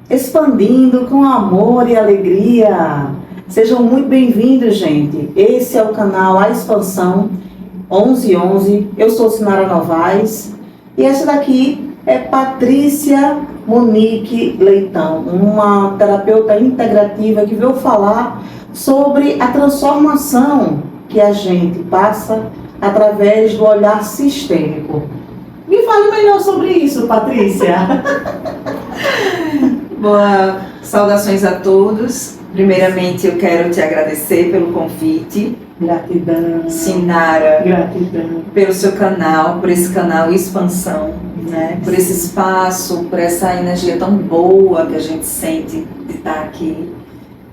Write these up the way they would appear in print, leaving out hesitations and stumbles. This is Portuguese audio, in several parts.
expandindo com amor e alegria. Sejam muito bem-vindos, gente. Esse é o canal A Expansão 1111. Eu sou Sinara Novaes e essa daqui é Patrícia Monique Leitão, uma terapeuta integrativa que veio falar sobre a transformação que a gente passa através do olhar sistêmico. Me fale melhor sobre isso, Patrícia. Boa, saudações a todos. Primeiramente, eu quero te agradecer pelo convite. Gratidão. Sinara, Gratidão. pelo seu canal, por esse canal Expansão, né? Por esse espaço, por essa energia tão boa que a gente sente de estar aqui,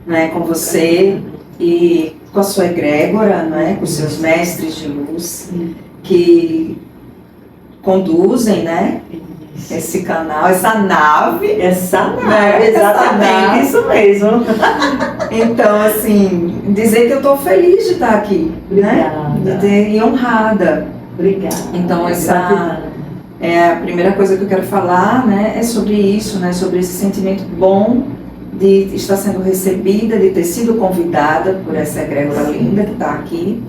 né? Com você e com a sua egrégora, né? Com os seus mestres de luz que conduzem, né? Esse canal, essa nave, Exatamente, isso mesmo. Então, assim, dizer que eu estou feliz de estar aqui, né? E honrada. Obrigada. Então, essa é a primeira coisa que eu quero falar, né? É sobre isso, né? Sobre esse sentimento bom de estar sendo recebida, de ter sido convidada por essa egrégora linda que está aqui,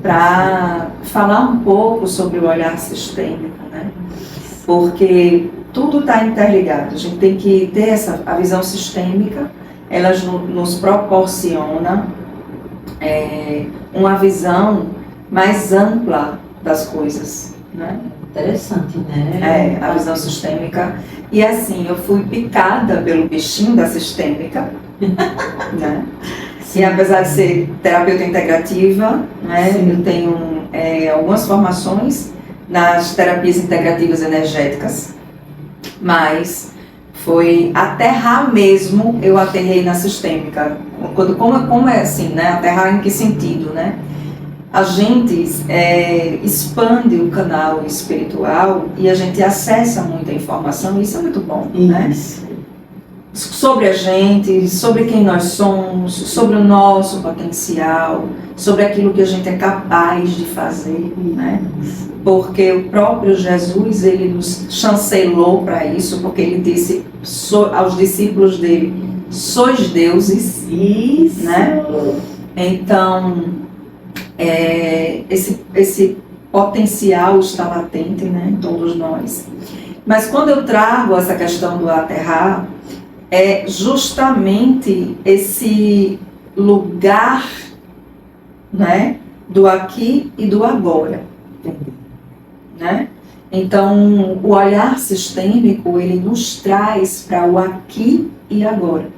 para falar um pouco sobre o olhar sistêmico, né? Porque tudo está interligado. A gente tem que ter a visão sistêmica. Ela nos proporciona uma visão mais ampla das coisas, né? Interessante, né? A visão sistêmica. E assim, eu fui picada pelo bichinho da sistêmica, né? E apesar de ser terapeuta integrativa, né? Eu tenho algumas formações nas terapias integrativas energéticas, mas foi aterrar mesmo, eu aterrei na sistêmica. Como é assim, né? Aterrar em que sentido, né? A gente expande o canal espiritual e a gente acessa muita informação, e isso é muito bom, né? Sobre a gente, sobre quem nós somos, sobre o nosso potencial, sobre aquilo que a gente é capaz de fazer, né? Porque o próprio Jesus, ele nos chancelou para isso, porque ele disse aos discípulos dele: sois deuses, isso, né? Então, esse potencial está latente, né, em todos nós. Mas quando eu trago essa questão do aterrar, é justamente esse lugar, né, do aqui e do agora, né? Então, o olhar sistêmico, ele nos traz para o aqui e agora.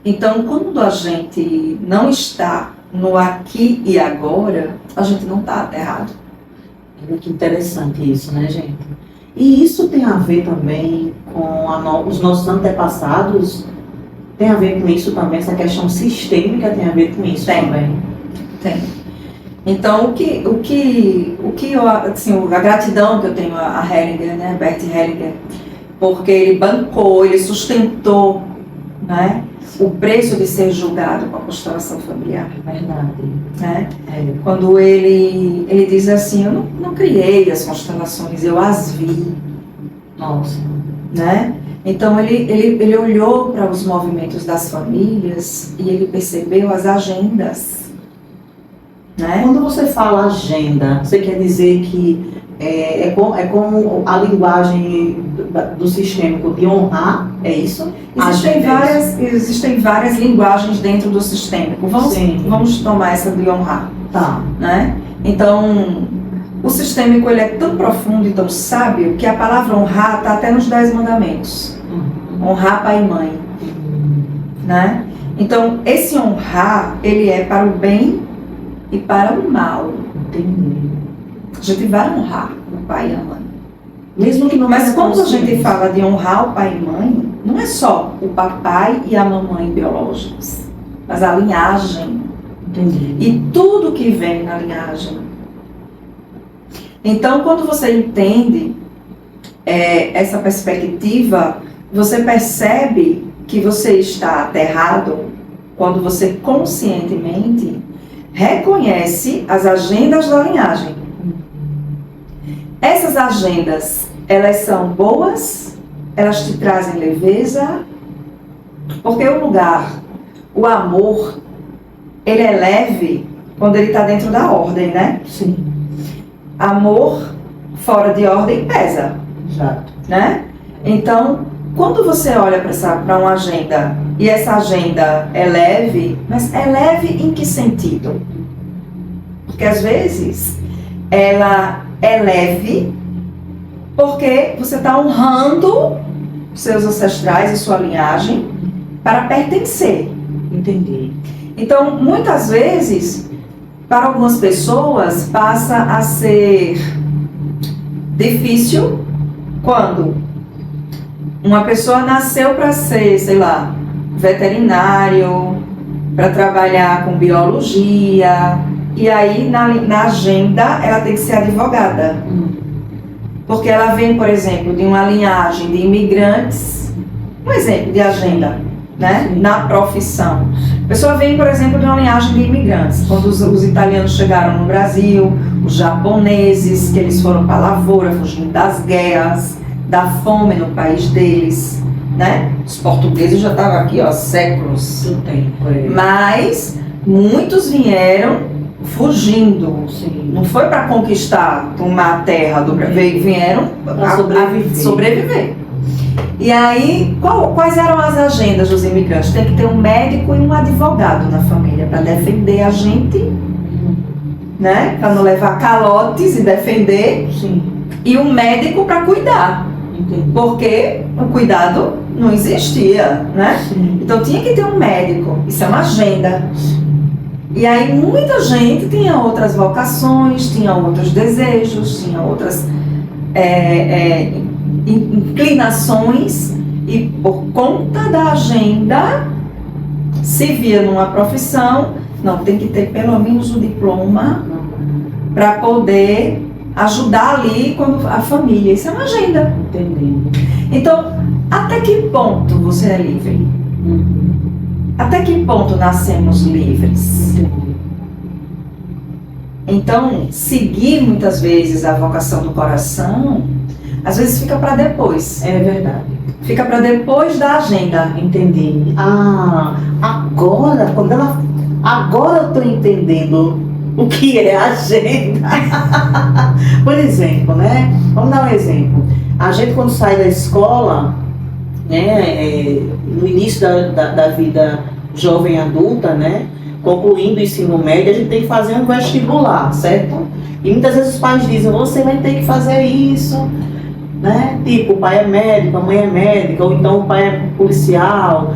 Então, quando a gente não está no aqui e agora, a gente não está aterrado. É muito interessante isso, né, gente? E isso tem a ver também com os nossos antepassados? Tem a ver com isso também? Essa questão sistêmica tem a ver com isso também? Tem. Então, o que eu, assim, a gratidão que eu tenho a Hellinger, né, Bert Hellinger, porque ele bancou, ele sustentou, né, o preço de ser julgado com a constelação familiar. É verdade. Né? Quando ele diz assim: eu não criei as constelações, eu as vi. Nossa. Né? Então ele olhou para os movimentos das famílias e ele percebeu as agendas. Né? Quando você fala agenda, você quer dizer que é como a linguagem do sistêmico de honrar, é isso? Existem várias linguagens dentro do sistêmico. Vamos tomar essa de honrar. Tá. Né? Então, o sistêmico, ele é tão profundo e tão sábio que a palavra honrar está até nos 10 mandamentos. Honrar pai e mãe. Né? Então, esse honrar, ele é para o bem e para o mal. Entendi. A gente vai honrar o pai e a mãe. Mesmo que não. Mas quando a gente fala de honrar o pai e mãe, não é só o papai e a mamãe biológicos, mas a linhagem. Entendi. E tudo que vem na linhagem. Então, quando você entende essa perspectiva, você percebe que você está aterrado quando você conscientemente reconhece as agendas da linhagem. Essas agendas, elas são boas, elas te trazem leveza, Porque o amor, ele é leve quando ele está dentro da ordem, né? Sim. Amor fora de ordem pesa, Exato. né? Então, quando você olha para uma agenda e essa agenda é leve, mas é leve em que sentido? Porque às vezes ela é leve porque você está honrando seus ancestrais e sua linhagem para pertencer. Entendi. Então, muitas vezes, para algumas pessoas, passa a ser difícil quando uma pessoa nasceu para ser, sei lá, veterinário, para trabalhar com biologia, e aí na agenda ela tem que ser advogada. Porque ela vem, por exemplo, de uma linhagem de imigrantes, um exemplo de agenda, né? Na profissão. A pessoa vem, por exemplo, de uma linhagem de imigrantes. Quando os italianos chegaram no Brasil, os japoneses, que eles foram para a lavoura, fugindo das guerras, da fome no país deles, né? Os portugueses já estavam aqui, ó, séculos. Do tempo. Mas muitos vieram fugindo. Sim. Não foi para conquistar, tomar a terra do Brasil, vieram Para sobreviver. E aí, quais eram as agendas dos imigrantes? Tem que ter um médico e um advogado na família para defender a gente, né? Para não levar calotes e defender. Sim. E um médico para cuidar. Entendi. Porque o cuidado não existia, né? Sim. Então tinha que ter um médico. Isso é uma agenda. E aí muita gente tinha outras vocações, tinha outros desejos, tinha outras inclinações, e por conta da agenda se via numa profissão, não, tem que ter pelo menos o diploma para poder ajudar ali quando a família. Isso é uma agenda. Entendi. Então, até que ponto você é livre? Até que ponto nascemos livres? Entendi. Então, seguir muitas vezes a vocação do coração, às vezes fica para depois. É verdade. Fica para depois da agenda. Entendi. Agora eu estou entendendo o que é agenda. Por exemplo, né? Vamos dar um exemplo. A gente, quando sai da escola, né, no início da vida jovem adulta, né, concluindo o ensino médio, a gente tem que fazer um vestibular, certo? E muitas vezes os pais dizem, você vai ter que fazer isso, né? Tipo, o pai é médico, a mãe é médica, ou então o pai é policial,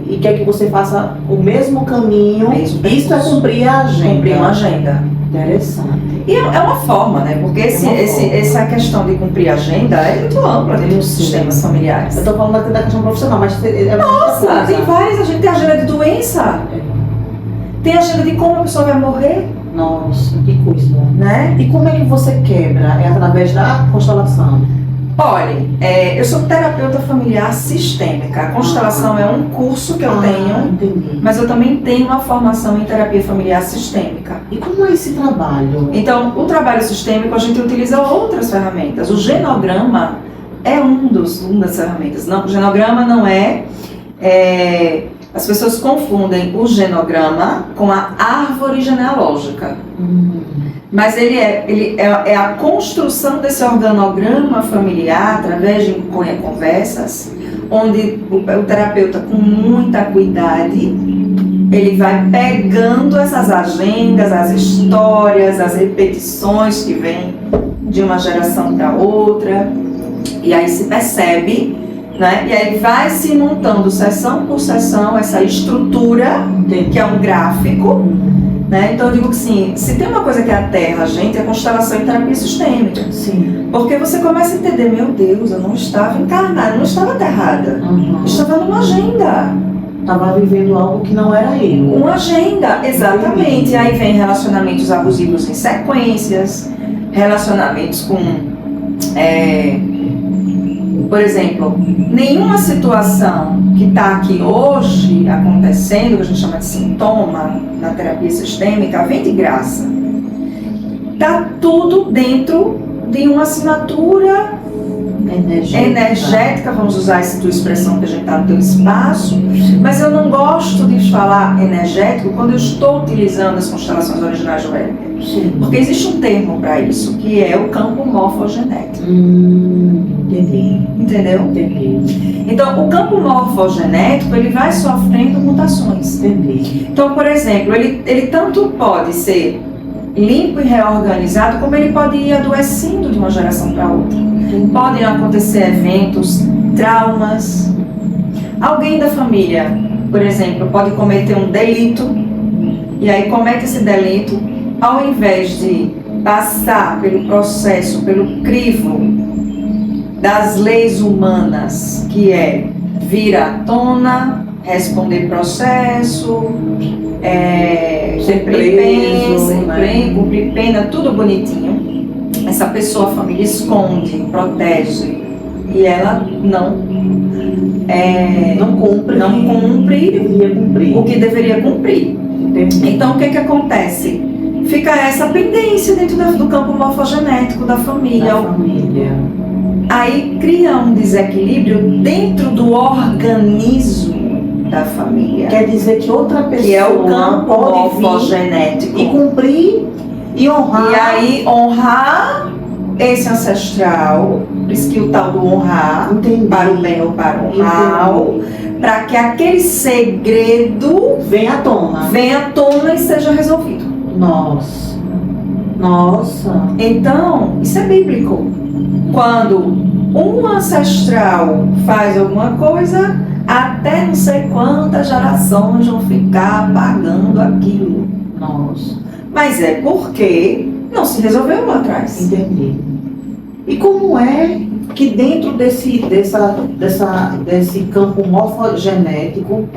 e quer que você faça o mesmo caminho. Isso é cumprir a agenda. Cumprir uma agenda. Interessante. E é uma forma, né? Porque essa questão de cumprir a agenda é muito ampla dentro dos sistemas familiares. Eu estou falando aqui da questão profissional, mas Nossa, tem várias. A gente tem agenda de doença. Tem agenda de como a pessoa vai morrer. Nossa, que coisa. Né? E como é que você quebra? É através da constelação? Olha, eu sou terapeuta familiar sistêmica. A constelação é um curso que eu tenho, entendi. mas eu também tenho uma formação em terapia familiar sistêmica. E como é esse trabalho? Então, o trabalho sistêmico, a gente utiliza outras ferramentas. O genograma é uma das ferramentas. Não, o genograma não as pessoas confundem o genograma com a árvore genealógica. Mas ele é a construção desse organograma familiar através de conversas, onde o terapeuta, com muita cuidade, ele vai pegando essas agendas, as histórias, as repetições que vêm de uma geração para outra, e aí se percebe, né? E aí vai se montando sessão por sessão essa estrutura, que é um gráfico. Né? Então eu digo que sim, se tem uma coisa que aterra a gente, é a constelação em terapia sistêmica. Sim. Porque você começa a entender, meu Deus, eu não estava encarnada, eu não estava aterrada. Eu estava numa agenda. Estava vivendo algo que não era eu. Uma agenda, exatamente. E aí vem relacionamentos abusivos em sequências, relacionamentos com, por exemplo, nenhuma situação que está aqui hoje acontecendo, que a gente chama de sintoma na terapia sistêmica, vem de graça. Está tudo dentro de uma assinatura energética, vamos usar essa tua expressão que a gente está no teu espaço, mas eu não gosto de falar energético quando eu estou utilizando as constelações originais do Hélio. Porque existe um termo para isso, que é o campo morfogenético. Entendi. Entendeu? Entendi. Então, o campo morfogenético, ele vai sofrendo mutações. Entendi. Então, por exemplo, ele tanto pode ser limpo e reorganizado, como ele pode ir adoecendo de uma geração para outra. Podem acontecer eventos, traumas. Alguém da família, por exemplo, pode cometer um delito, e aí comete esse delito, ao invés de passar pelo processo, pelo crivo das leis humanas, que é vir à tona, responder processo, cumprir pena, tudo bonitinho. Essa pessoa, a família esconde, protege, e ela não cumpre o que deveria cumprir. Entendi. Então, o que acontece? Fica essa pendência dentro do campo morfogenético da família. Aí cria um desequilíbrio dentro do organismo da família. Quer dizer que outra pessoa que é o campo pode morfogenético. E cumprir e honrar. E aí honrar esse ancestral, por isso que o tal do honrar, Entendi. para o bem ou para o mal, para que aquele segredo venha à tona e seja resolvido. Nossa. Então, isso é bíblico. Quando um ancestral faz alguma coisa, até não sei quantas gerações vão ficar pagando aquilo. Nossa. Mas é porque não se resolveu lá atrás. Entendi. E como é que dentro desse campo morfogenético,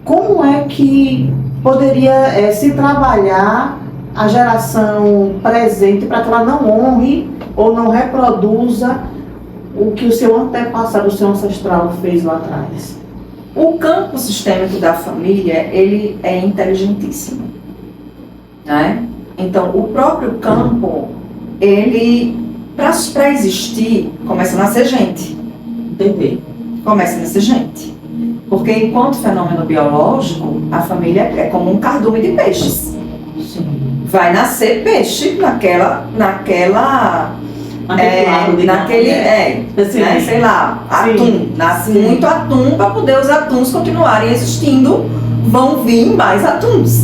como é que poderia se trabalhar a geração presente para que ela não honre ou não reproduza o que o seu antepassado, o seu ancestral fez lá atrás? O campo sistêmico da família, ele é inteligentíssimo, né? Então, o próprio campo, ele, para existir, começa a nascer gente. Entendi. Começa a nascer gente. Porque enquanto fenômeno biológico, a família é como um cardume de peixes. Sim. Vai nascer peixe naquele sei lá, atum. Nasce muito atum para poder os atuns continuarem existindo, vão vir mais atuns.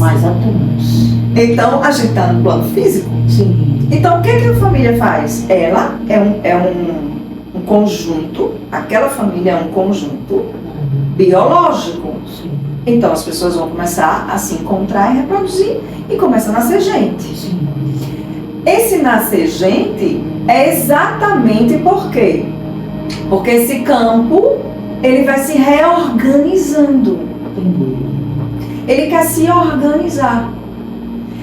Então, a gente está no plano físico. Sim. Então, o que a família faz? Ela é um conjunto, aquela família é um conjunto biológico. Sim. Então, as pessoas vão começar a se encontrar e reproduzir, e começa a nascer gente. Sim. Esse nascer gente é exatamente por quê? Porque esse campo, ele vai se reorganizando. Entendi. Ele quer se organizar.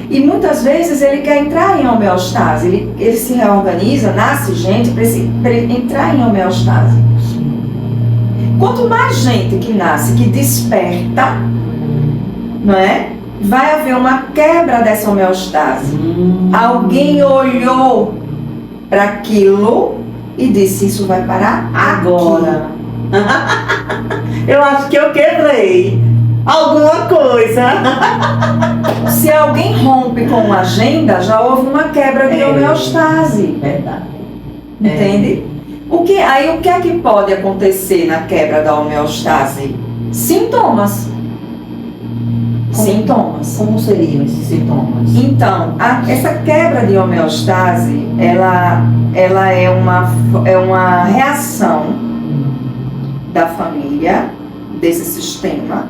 E muitas vezes ele quer entrar em homeostase. Ele se reorganiza, nasce gente para ele entrar em homeostase. Quanto mais gente que nasce, que desperta, não é? Vai haver uma quebra dessa homeostase. Alguém olhou para aquilo e disse: isso vai parar agora. Eu acho que eu quebrei alguma coisa. Se alguém rompe com uma agenda, já houve uma quebra de homeostase. Verdade. Entende? O que é que pode acontecer na quebra da homeostase? Sintomas. Como seriam esses sintomas? Então, essa quebra de homeostase, ela é uma reação da família, desse sistema.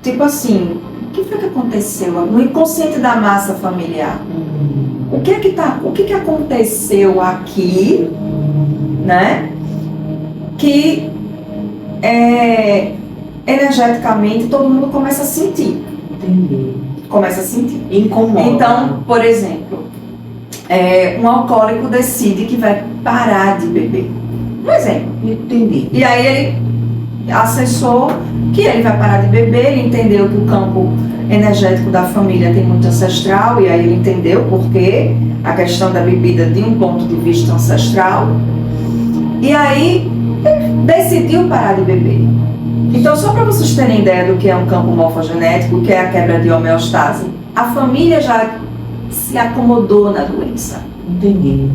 Tipo assim, o que foi que aconteceu no inconsciente da massa familiar? O que aconteceu aqui, né? Que energeticamente todo mundo começa a sentir. Entendi. Começa a sentir. Incomoda. Então, por exemplo, um alcoólico decide que vai parar de beber. Um exemplo. Entendi. E aí ele acessou que ele vai parar de beber, ele entendeu que o campo energético da família tem muito ancestral, e aí ele entendeu por que a questão da bebida de um ponto de vista ancestral. E aí, decidiu parar de beber. Então, só para vocês terem ideia do que é um campo morfogenético, o que é a quebra de homeostase, a família já se acomodou na doença. Entendi.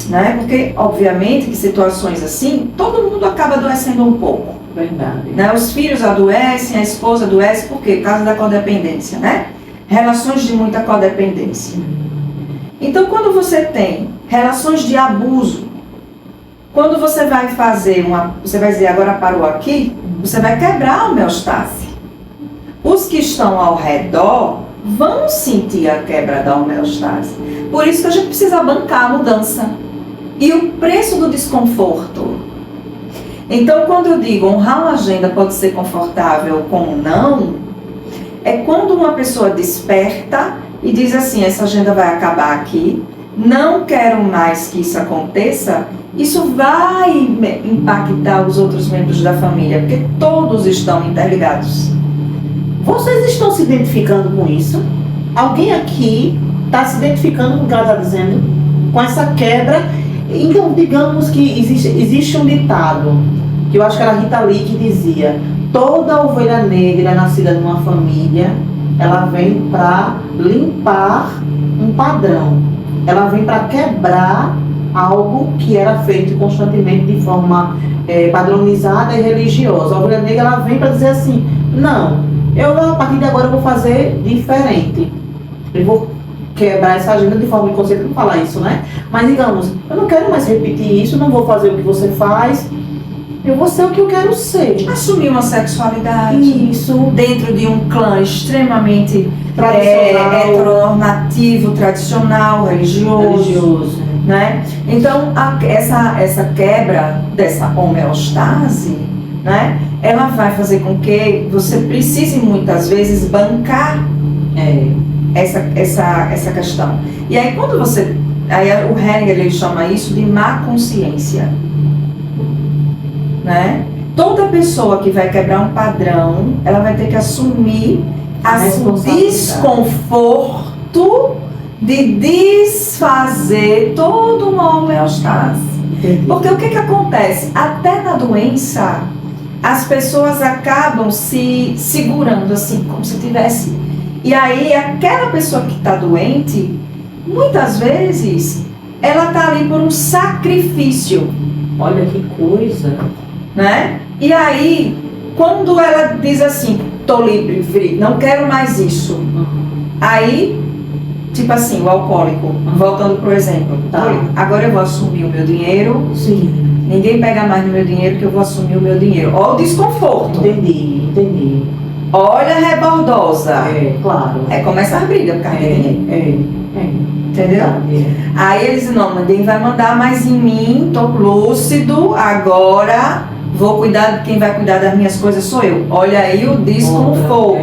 Né? Porque, obviamente, que situações assim, todo mundo acaba adoecendo um pouco. Verdade. Né? Os filhos adoecem, a esposa adoece, por quê? Por causa da codependência, né? Relações de muita codependência. Então, quando você tem relações de abuso, quando você vai fazer você vai dizer, agora parou aqui, você vai quebrar a homeostase. Os que estão ao redor vão sentir a quebra da homeostase. Por isso que a gente precisa bancar a mudança. E o preço do desconforto. Então, quando eu digo honrar uma agenda pode ser confortável com um não, é quando uma pessoa desperta e diz assim, essa agenda vai acabar aqui, não quero mais que isso aconteça, isso vai impactar os outros membros da família, porque todos estão interligados. Vocês estão se identificando com isso? Alguém aqui está se identificando com o que ela está dizendo? Com essa quebra? Então, digamos que existe um ditado, que eu acho que era a Rita Lee que dizia: toda ovelha negra nascida numa família, ela vem para limpar um padrão. Ela vem para quebrar algo que era feito constantemente de forma padronizada e religiosa. A ovelha negra, ela vem para dizer assim, não, a partir de agora eu vou fazer diferente. Eu vou quebrar essa agenda de forma inconsciente, não falar isso, né? Mas digamos, eu não quero mais repetir isso, não vou fazer o que você faz, eu vou ser o que eu quero ser. Assumir uma sexualidade. Isso. Dentro de um clã extremamente heteronormativo, tradicional, religioso. Né? Então, essa quebra dessa homeostase, né, ela vai fazer com que você precise muitas vezes bancar essa questão. E aí quando você... Aí o Hellinger, ele chama isso de má consciência. Né? Toda pessoa que vai quebrar um padrão, ela vai ter que assumir o desconforto de desfazer toda uma homeostase. Porque o que acontece? Até na doença, as pessoas acabam se segurando assim, como se tivesse... E aí, aquela pessoa que está doente, muitas vezes, ela está ali por um sacrifício. Olha que coisa. Né? E aí, quando ela diz assim, tô livre, não quero mais isso. Aí, tipo assim, o alcoólico, voltando pro exemplo, agora eu vou assumir o meu dinheiro. Sim. Ninguém pega mais no meu dinheiro que eu vou assumir o meu dinheiro. Olha o desconforto. Entendi. Olha a rebordosa. Claro. Começa a briga por causa de dinheiro. Entendeu? Aí eles dizem, não, ninguém vai mandar mais em mim, tô lúcido, agora vou cuidar, quem vai cuidar das minhas coisas sou eu. Olha aí o desconforto.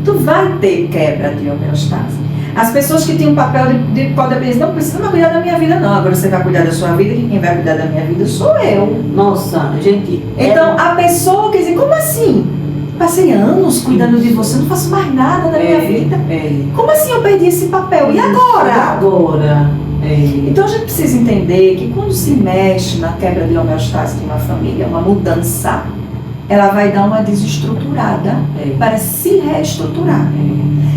Tu vai ter quebra de homeostase. As pessoas que têm um papel de codependência, não precisa mais cuidar da minha vida não, agora você vai cuidar da sua vida e quem vai cuidar da minha vida sou eu. Nossa, gente. Então a pessoa que diz, como assim? Passei anos cuidando de você, não faço mais nada da minha vida. Como assim eu perdi esse papel? E agora? Então a gente precisa entender que quando se mexe na quebra de homeostase de uma família, uma mudança, ela vai dar uma desestruturada para se reestruturar.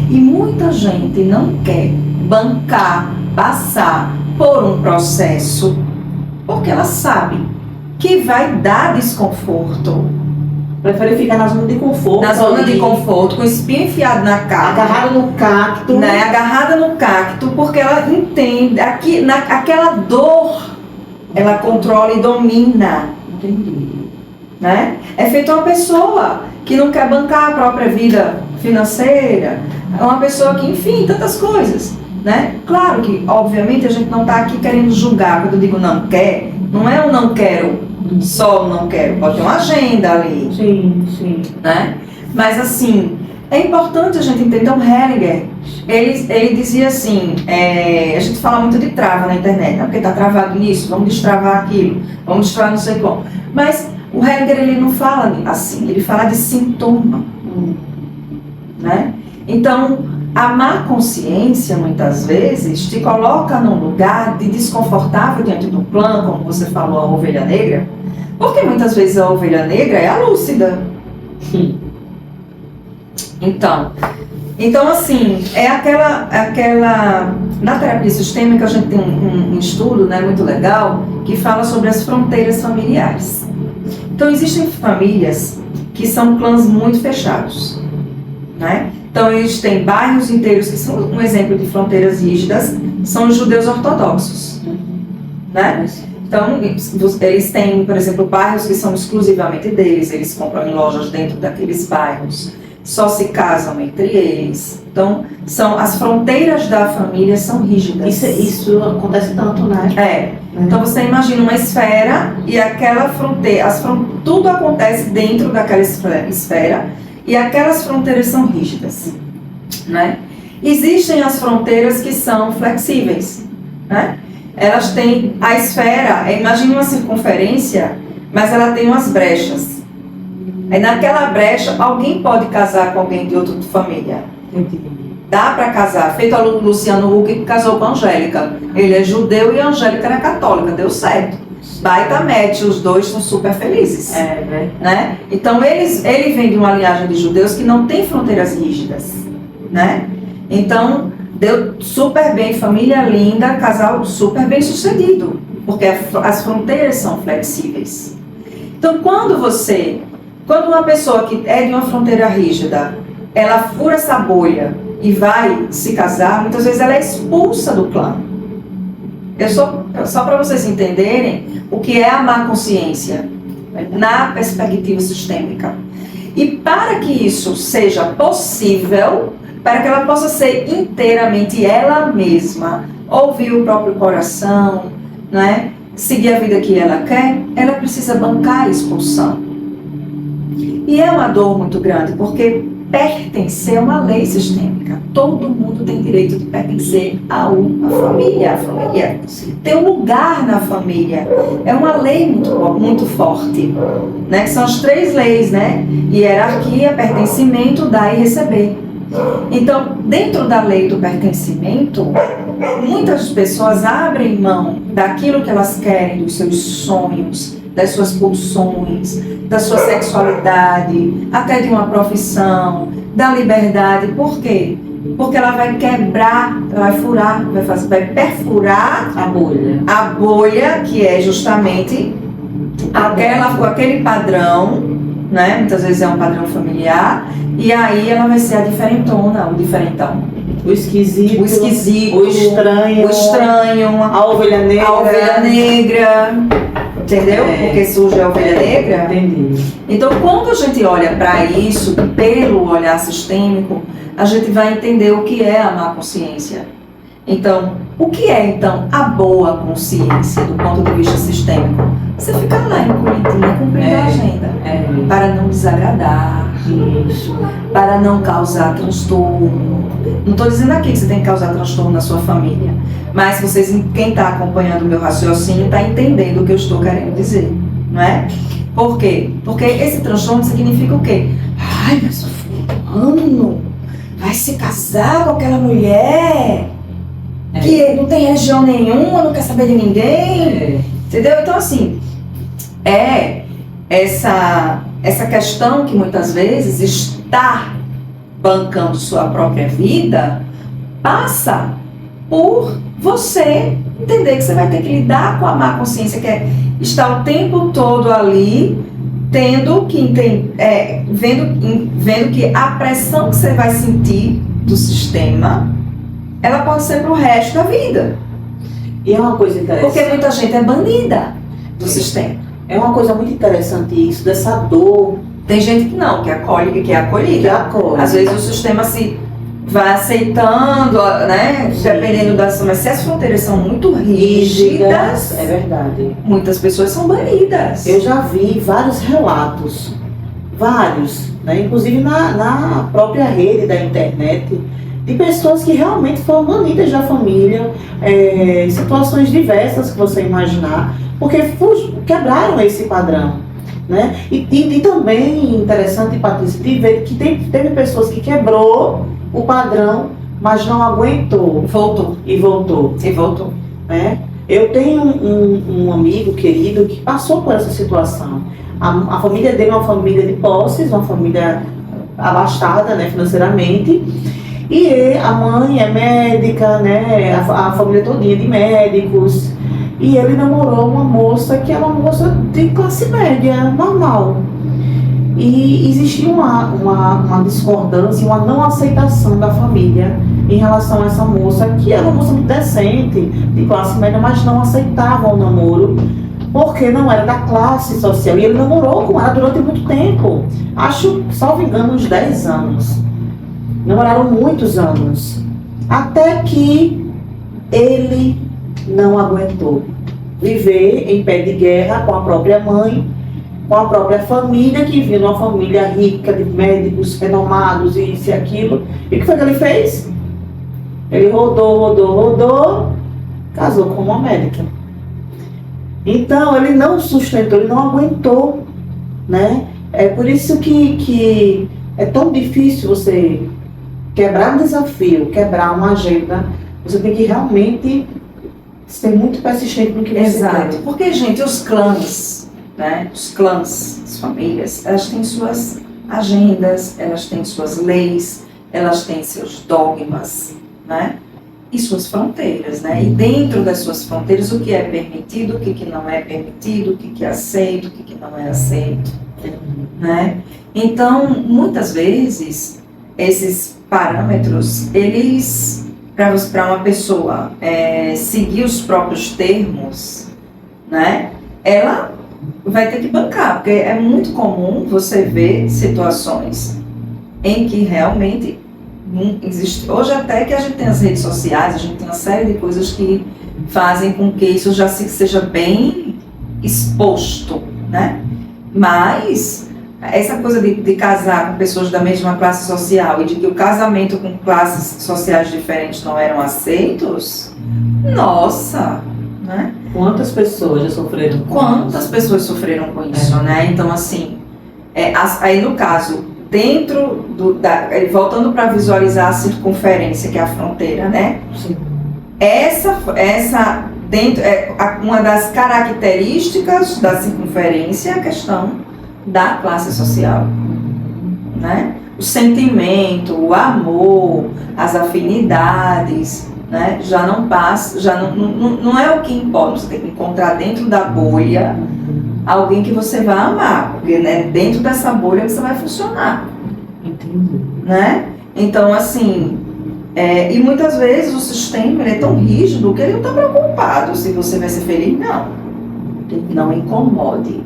E muita gente não quer passar por um processo, porque ela sabe que vai dar desconforto. Prefere ficar na zona de conforto. Na zona de conforto, com o espinho enfiado na cara. Agarrada no cacto. Né? Agarrada no cacto, porque ela entende, aquela dor, ela controla e domina. Entendi. Né? É feito uma pessoa que não quer bancar a própria vida financeira, é uma pessoa que, enfim, tantas coisas. Né? Claro que, obviamente, a gente não está aqui querendo julgar. Quando eu digo não quer, não é o não quero. Só não quero, pode ter uma agenda ali. Sim. Né? Mas assim, é importante a gente entender. O Hellinger, ele dizia assim, a gente fala muito de trava na internet, né? Porque está travado nisso, vamos destravar aquilo, vamos destravar não sei como. Mas o Hellinger, ele não fala assim, ele fala de sintoma. Né? Então, a má consciência, muitas vezes, te coloca num lugar de desconfortável diante do clã, como você falou, a ovelha negra, porque muitas vezes a ovelha negra é a lúcida. Então assim, é aquela... Na terapia sistêmica a gente tem um estudo, né, muito legal, que fala sobre as fronteiras familiares. Então existem famílias que são clãs muito fechados, né? Então eles têm bairros inteiros que são um exemplo de fronteiras rígidas, são os judeus ortodoxos, né? Então eles têm, por exemplo, bairros que são exclusivamente deles, eles compram em lojas dentro daqueles bairros, só se casam entre eles. Então as fronteiras da família são rígidas. Isso acontece tanto, né? Então você imagina uma esfera e aquela fronteira, tudo acontece dentro daquela esfera e aquelas fronteiras são rígidas, né? Existem as fronteiras que são flexíveis, né? Elas têm a esfera, imagine uma circunferência, mas ela tem umas brechas. Aí naquela brecha alguém pode casar com alguém de outra família. Dá para casar, feito o Luciano Huck que casou com a Angélica. Ele é judeu e a Angélica era católica, deu certo. Baita match, os dois são super felizes. Né? Então ele vem de uma linhagem de judeus que não tem fronteiras rígidas, né? Então deu super bem, família linda, casal super bem sucedido, porque as fronteiras são flexíveis. Então quando uma pessoa que é de uma fronteira rígida, ela fura essa bolha e vai se casar, muitas vezes ela é expulsa do clã. Só para vocês entenderem o que é a má consciência na perspectiva sistêmica. E para que isso seja possível, para que ela possa ser inteiramente ela mesma, ouvir o próprio coração, né? Seguir a vida que ela quer, ela precisa bancar a expulsão. E é uma dor muito grande, porque pertencer é uma lei sistêmica. Todo mundo tem direito de pertencer a uma família. A família tem um lugar na família. É uma lei muito forte, né? Que são as 3 leis, né? Hierarquia, pertencimento, dar e receber. Então, dentro da lei do pertencimento, muitas pessoas abrem mão daquilo que elas querem, dos seus sonhos, das suas pulsões, da sua sexualidade, até de uma profissão, da liberdade. Por quê? Porque ela vai quebrar, ela vai furar, vai perfurar a bolha que é justamente aquele padrão, né? Muitas vezes é um padrão familiar, e aí ela vai ser a diferentona, o diferentão. O esquisito, o estranho, a ovelha negra. Entendeu? Porque surge a ovelha negra. Entendi. Então, quando a gente olha para isso, pelo olhar sistêmico, a gente vai entender o que é a má consciência. Então, o que é, então, a boa consciência do ponto de vista sistêmico? Você ficar lá encolhidinha, cumprindo a agenda, para não desagradar, para não causar transtorno. Não estou dizendo aqui que você tem que causar transtorno na sua família, mas quem está acompanhando o meu raciocínio está entendendo o que eu estou querendo dizer, não é? Por quê? Porque esse transtorno significa o quê? Ai, mas o fulano vai se casar com aquela mulher que não tem religião nenhuma, não quer saber de ninguém, entendeu? Então assim, essa questão que muitas vezes está bancando sua própria vida, passa por você entender que você vai ter que lidar com a má consciência, que é estar o tempo todo ali, tendo que vendo que a pressão que você vai sentir do sistema, ela pode ser pro resto da vida. E é uma coisa interessante. Porque muita gente é banida do sistema. É uma coisa muito interessante isso, dessa dor. Tem gente que não, que acolhe, que é acolhida. Que acolhe. Às vezes o sistema se vai aceitando, né? Sim. Dependendo das... Mas se as fronteiras são muito rígidas, é verdade. Muitas pessoas são banidas. Eu já vi vários relatos, né? Inclusive na própria rede da internet, de pessoas que realmente foram banidas da família, em situações diversas que você imaginar, porque quebraram esse padrão, né? E também interessante, Patrícia, de ver que teve pessoas que quebrou o padrão mas não aguentou. Voltou. E voltou. E voltou. Né? Eu tenho um amigo querido que passou por essa situação. A família dele é uma família de posses, uma família abastada, né, financeiramente. E a mãe é médica, né, a família todinha de médicos. E ele namorou uma moça que é uma moça de classe média, normal. E existia uma discordância, uma não aceitação da família em relação a essa moça, que era uma moça muito decente, de classe média, mas não aceitava o namoro, porque não era da classe social. E ele namorou com ela durante muito tempo, acho, salvo engano, uns 10 anos. Namoraram muitos anos, até que ele não aguentou viver em pé de guerra com a própria mãe, com a própria família, que vinha de uma família rica, de médicos renomados e isso e aquilo. E o que foi que ele fez? Ele rodou, casou com uma médica. Então, ele não sustentou, ele não aguentou, né? É por isso que é tão difícil você quebrar um desafio, quebrar uma agenda. Você tem que realmente ser muito persistente no que você Exato. quer. Porque, gente, os clãs, né? Os clãs, as famílias, elas têm suas agendas, elas têm suas leis, elas têm seus dogmas, né? E suas fronteiras, né? E dentro das suas fronteiras, o que é permitido, o que não é permitido, o que é aceito, o que não é aceito, né? Então, muitas vezes, esses parâmetros, eles, para uma pessoa seguir os próprios termos, né? Ela vai ter que bancar, porque é muito comum você ver situações em que realmente não existe. Hoje até que a gente tem as redes sociais, a gente tem uma série de coisas que fazem com que isso já seja bem exposto, né? Mas essa coisa de casar com pessoas da mesma classe social e de que o casamento com classes sociais diferentes não eram aceitos, nossa, né? Quantas pessoas já sofreram com Quantas isso? pessoas sofreram com isso, né? Então, assim, aí no caso, dentro voltando para visualizar a circunferência, que é a fronteira, né? Sim. Uma das características da circunferência é a questão da classe social, né? O sentimento, o amor, as afinidades, né? Já não passa, não é o que importa. Você tem que encontrar dentro da bolha alguém que você vai amar, porque, né, dentro dessa bolha você vai funcionar. Entendi. Né? Então, assim, e muitas vezes o sistema ele é tão rígido que ele não está preocupado se você vai ser feliz, não. Não incomode.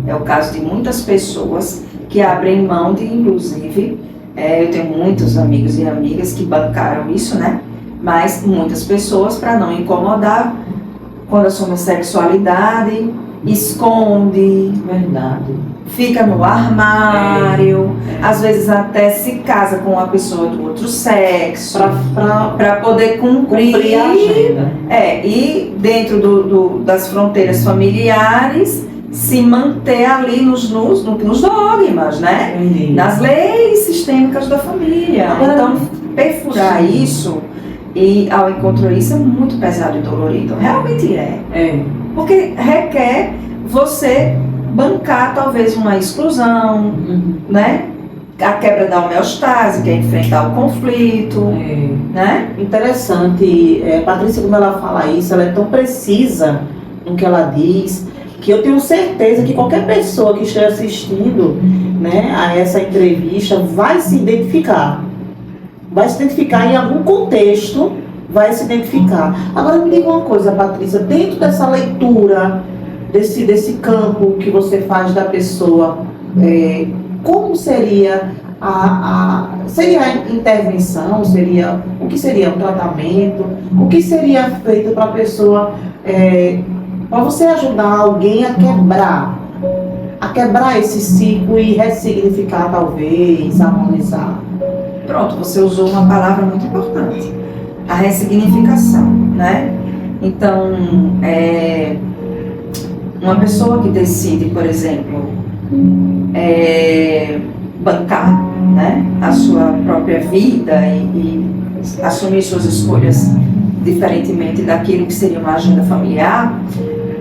É o caso de muitas pessoas que abrem mão de, inclusive, eu tenho muitos amigos e amigas que bancaram isso, né? Mas muitas pessoas, para não incomodar, quando assume a sexualidade, esconde, Verdade. fica no armário, às vezes até se casa com uma pessoa do outro sexo, para poder cumprir a agenda. E dentro das fronteiras familiares, se manter ali nos dogmas, né? Entendi. Nas leis sistêmicas da família. Agora, então, perfurar isso e ao encontro isso é muito pesado e dolorido. Realmente é. Porque requer você bancar talvez uma exclusão, né? A quebra da homeostase, que é enfrentar o conflito, né? Interessante. Patrícia, quando ela fala isso, ela é tão precisa no que ela diz, que eu tenho certeza que qualquer pessoa que esteja assistindo, né, a essa entrevista vai se identificar. Vai se identificar em algum contexto, vai se identificar. Agora me diga uma coisa, Patrícia, dentro dessa leitura, desse campo que você faz da pessoa, como seria seria a intervenção, o que seria o tratamento, o que seria feito para a pessoa, para você ajudar alguém a quebrar esse ciclo e ressignificar, talvez, harmonizar? Pronto, você usou uma palavra muito importante, a ressignificação, né? Então, uma pessoa que decide, por exemplo, bancar, né, a sua própria vida e assumir suas escolhas diferentemente daquilo que seria uma agenda familiar,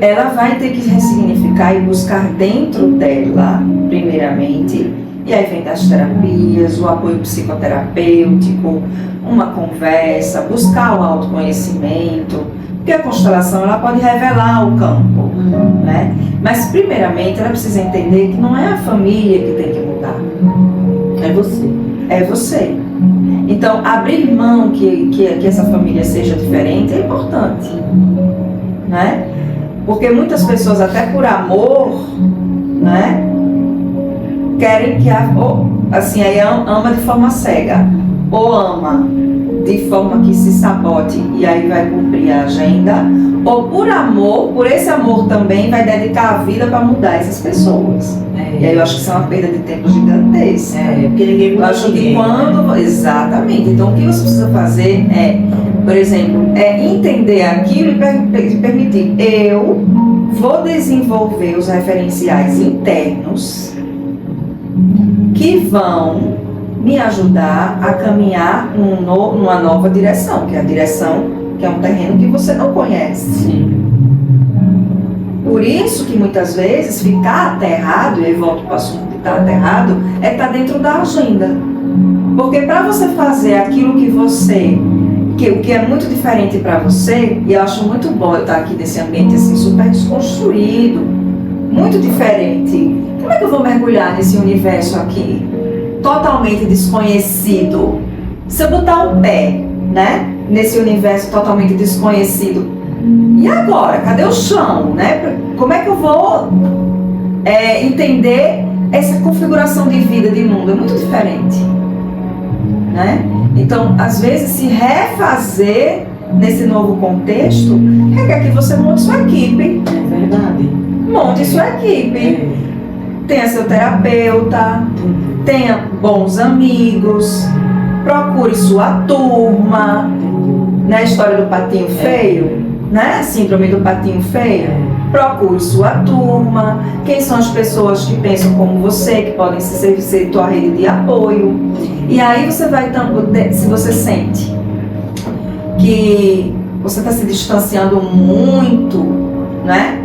ela vai ter que ressignificar e buscar dentro dela, primeiramente, e aí vem das terapias, o apoio psicoterapêutico, uma conversa, buscar o autoconhecimento, porque a constelação ela pode revelar o campo, né? Mas primeiramente ela precisa entender que não é a família que tem que mudar, É você. é você. Então abrir mão que essa família seja diferente é importante, né? Porque muitas pessoas, até por amor, né, querem que assim, aí ama de forma cega, ou ama de forma que se sabote e aí vai cumprir a agenda, ou por amor, por esse amor também vai dedicar a vida para mudar essas pessoas. E aí eu acho que isso é uma perda de tempo gigantesca. Porque ninguém muda. Eu acho que ninguém. quando... Exatamente. Então o que você precisa fazer é, por exemplo, entender aquilo e permitir. Eu vou desenvolver os referenciais internos que vão me ajudar a caminhar numa nova direção, que é a direção, que é um terreno que você não conhece. Sim. Por isso que muitas vezes ficar aterrado, e eu volto para o assunto de estar aterrado, é estar dentro da agenda. Porque para você fazer aquilo que é muito diferente para você, e eu acho muito bom eu estar aqui nesse ambiente assim, super desconstruído, muito diferente. Como é que eu vou mergulhar nesse universo aqui, totalmente desconhecido? Se eu botar o pé, né, nesse universo totalmente desconhecido, e agora? Cadê o chão, né? Como é que eu vou entender essa configuração de vida, de mundo? É muito diferente, né? Então, às vezes, se refazer nesse novo contexto requer que você monte sua equipe. É verdade. Monte sua equipe. Tenha seu terapeuta, tenha bons amigos, procure sua turma, né? A história do patinho feio, né? Síndrome do patinho feio. Procure sua turma, quem são as pessoas que pensam como você, que podem ser tua rede de apoio. E aí você vai, se você sente que você está se distanciando muito, né,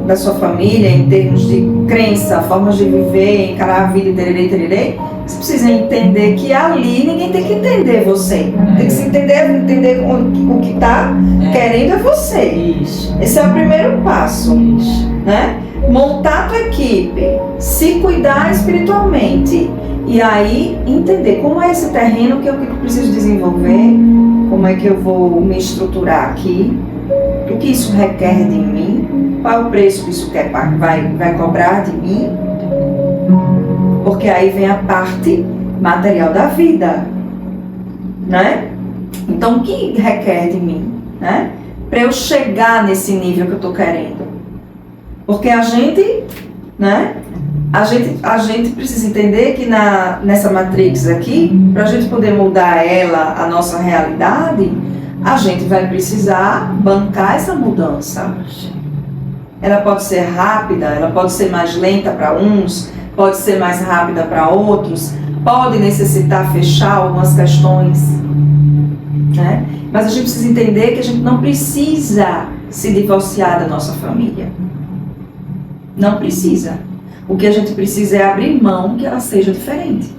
da sua família em termos de crença, formas de viver, encarar a vida e tererê, você precisa entender que ali ninguém tem que entender você. Tem que se entender o que está querendo é você. Isso. Esse é o primeiro passo, Isso. né? Montar a tua equipe, se cuidar espiritualmente e aí entender como é esse terreno que eu preciso desenvolver, como é que eu vou me estruturar aqui, o que isso requer de mim, qual é o preço que isso vai cobrar de mim, porque aí vem a parte material da vida, né? Então o que requer de mim, né? Para eu chegar nesse nível que eu estou querendo. Porque a gente, né? A gente precisa entender que nessa matrix aqui, para a gente poder mudar a nossa realidade, a gente vai precisar bancar essa mudança. Ela pode ser rápida, ela pode ser mais lenta para uns, pode ser mais rápida para outros, pode necessitar fechar algumas questões, né? Mas a gente precisa entender que a gente não precisa se divorciar da nossa família. Não precisa. O que a gente precisa é abrir mão que ela seja diferente.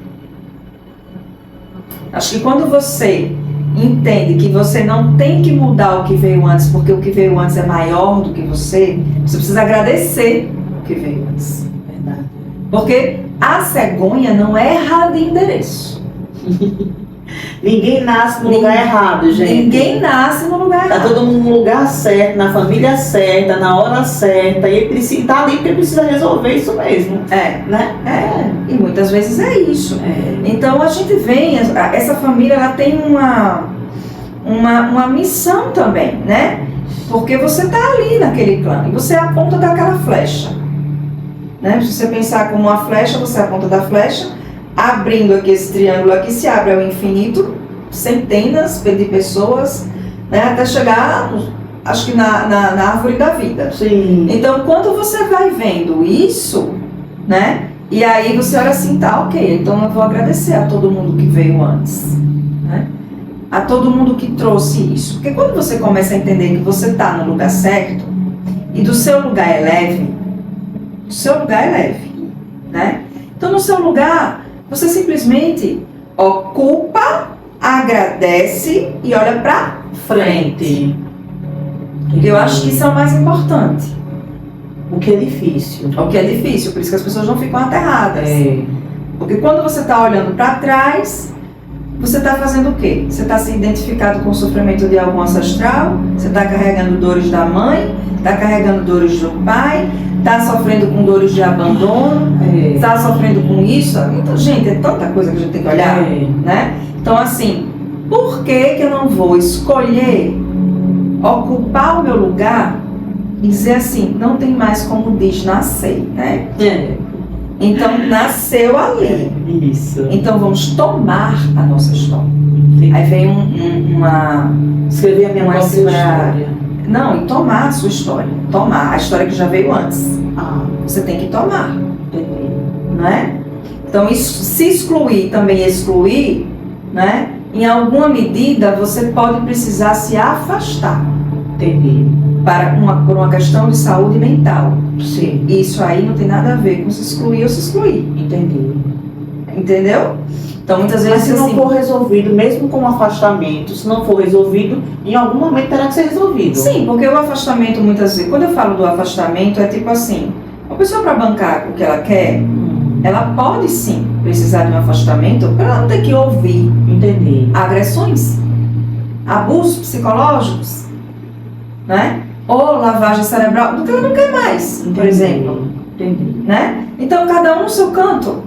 Acho que quando você entende que você não tem que mudar o que veio antes, porque o que veio antes é maior do que você precisa agradecer o que veio antes. Verdade. Porque a cegonha não erra de endereço. Ninguém nasce no lugar errado, gente. Ninguém nasce no lugar Tá errado. todo mundo no lugar certo, na família certa, na hora certa. E ele precisa, tá ali porque ele precisa resolver isso mesmo. Né? E muitas vezes é isso. É. Então a gente vem, essa família ela tem uma missão também, né? Porque você está ali naquele clã e você é a ponta daquela flecha. Né? Se você pensar como uma flecha, você é a ponta da flecha, abrindo aqui esse triângulo aqui, se abre ao infinito, centenas de pessoas, né? Até chegar, acho que na árvore da vida. Sim. Então quando você vai vendo isso, né? E aí você olha assim, tá, ok, então eu vou agradecer a todo mundo que veio antes. né? A todo mundo que trouxe isso. Porque quando você começa a entender que você está no lugar certo, e do seu lugar é leve, o seu lugar é leve, né? Então, no seu lugar, você simplesmente ocupa, agradece e olha para frente. Eu acho que isso é o mais importante. O que é difícil. O que é difícil, por isso que as pessoas não ficam aterradas. Porque quando você está olhando para trás, você está fazendo o quê? Você está se identificado com o sofrimento de algum ancestral, você está carregando dores da mãe, está carregando dores do pai, está sofrendo com dores de abandono, está sofrendo com isso. Então, gente, é tanta coisa que a gente tem que olhar, né? Então, assim, por que eu não vou escolher ocupar o meu lugar e dizer assim, não tem mais como desnascer, né? Então, nasceu ali. Isso. Então, vamos tomar a nossa história. Aí vem uma... Escrever a minha própria história. Não, e tomar a sua história. Tomar a história que já veio antes. Você tem que tomar. Não é? Então, isso, se excluir também excluir, né? Em alguma medida, você pode precisar se afastar. Por uma questão de saúde mental. Sim. Isso aí não tem nada a ver com se excluir ou se excluir. Entendeu? Então, muitas vezes... Mas se não for resolvido, mesmo com o afastamento, se não for resolvido, em algum momento terá que ser resolvido. Sim, porque o afastamento, muitas vezes... Quando eu falo do afastamento, é tipo assim... Uma pessoa para bancar o que ela quer, ela pode sim precisar de um afastamento para ela não ter que ouvir agressões, abusos psicológicos, né? Ou lavagem cerebral, do que ela não quer mais, por exemplo. Né? Então, cada um no seu canto.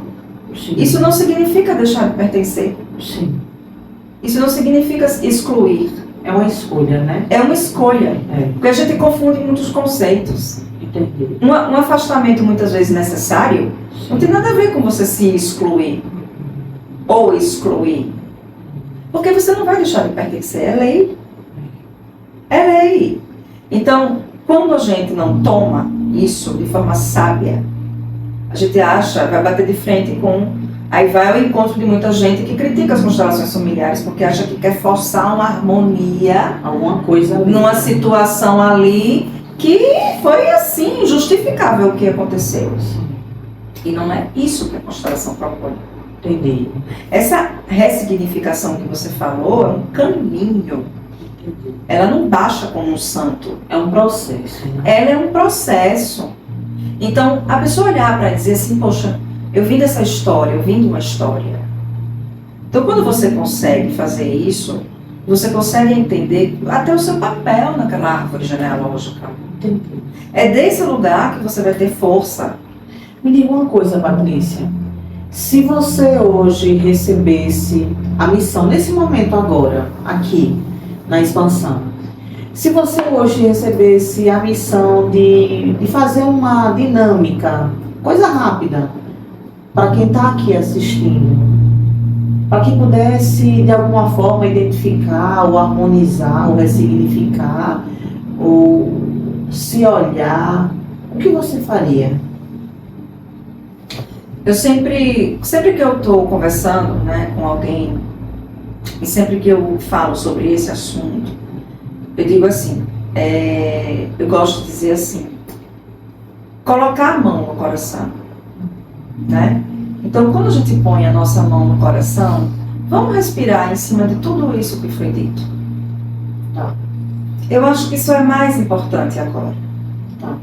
Sim. Isso não significa deixar de pertencer. Sim. Isso não significa excluir. É uma escolha, né? É uma escolha. Porque a gente confunde muitos conceitos. Um afastamento muitas vezes necessário não tem nada a ver com você se excluir ou excluir. Porque você não vai deixar de pertencer. É lei. É lei. Então, quando a gente não toma isso de forma sábia, a gente acha, vai bater de frente com... Aí vai ao encontro de muita gente que critica as constelações familiares, porque acha que quer forçar uma harmonia, alguma coisa ali, numa situação ali que foi assim, justificável o que aconteceu. E não é isso que a constelação propõe. Essa ressignificação que você falou é um caminho. Ela não baixa como um santo. É um processo. Ela é um processo. Então, a pessoa olhar para dizer assim, poxa, eu vim dessa história, eu vim de uma história. Então, quando você consegue fazer isso, você consegue entender até o seu papel naquela árvore genealógica. É desse lugar que você vai ter força. Me diga uma coisa, Patrícia. Se você hoje recebesse a missão, nesse momento agora, aqui, na expansão, se você hoje recebesse a missão de fazer uma dinâmica, coisa rápida, para quem está aqui assistindo, para que pudesse de alguma forma identificar, ou harmonizar, ou ressignificar, ou se olhar, o que você faria? Eu sempre que eu estou conversando, né, com alguém, e sempre que eu falo sobre esse assunto, eu digo assim, eu gosto de dizer assim, colocar a mão no coração, né? Então, quando a gente põe a nossa mão no coração, vamos respirar em cima de tudo isso que foi dito. Tá. Eu acho que isso é mais importante agora. Tá.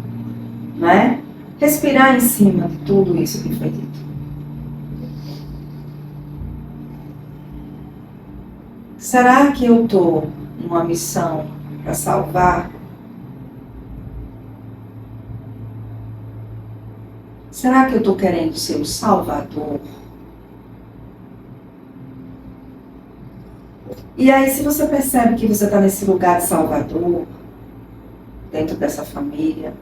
Né? Respirar em cima de tudo isso que foi dito. Será que eu estou numa missão para salvar? Será que eu estou querendo ser o salvador? E aí, se você percebe que você está nesse lugar de salvador, dentro dessa família,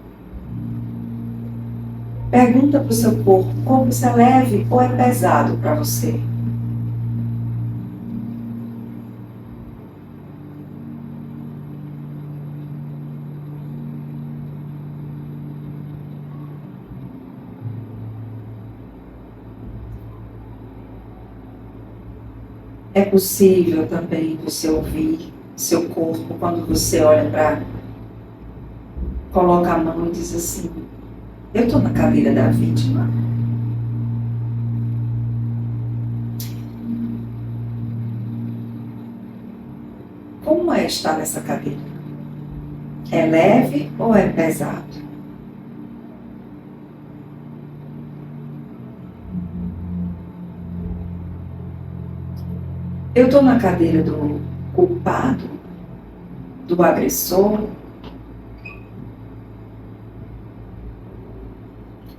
pergunta para o seu corpo, como isso é leve ou é pesado para você? É possível também você ouvir seu corpo quando você olha para, coloca a mão e diz assim: eu estou na cadeira da vítima. Como é estar nessa cadeira? É leve ou é pesado? Eu estou na cadeira do culpado, do agressor,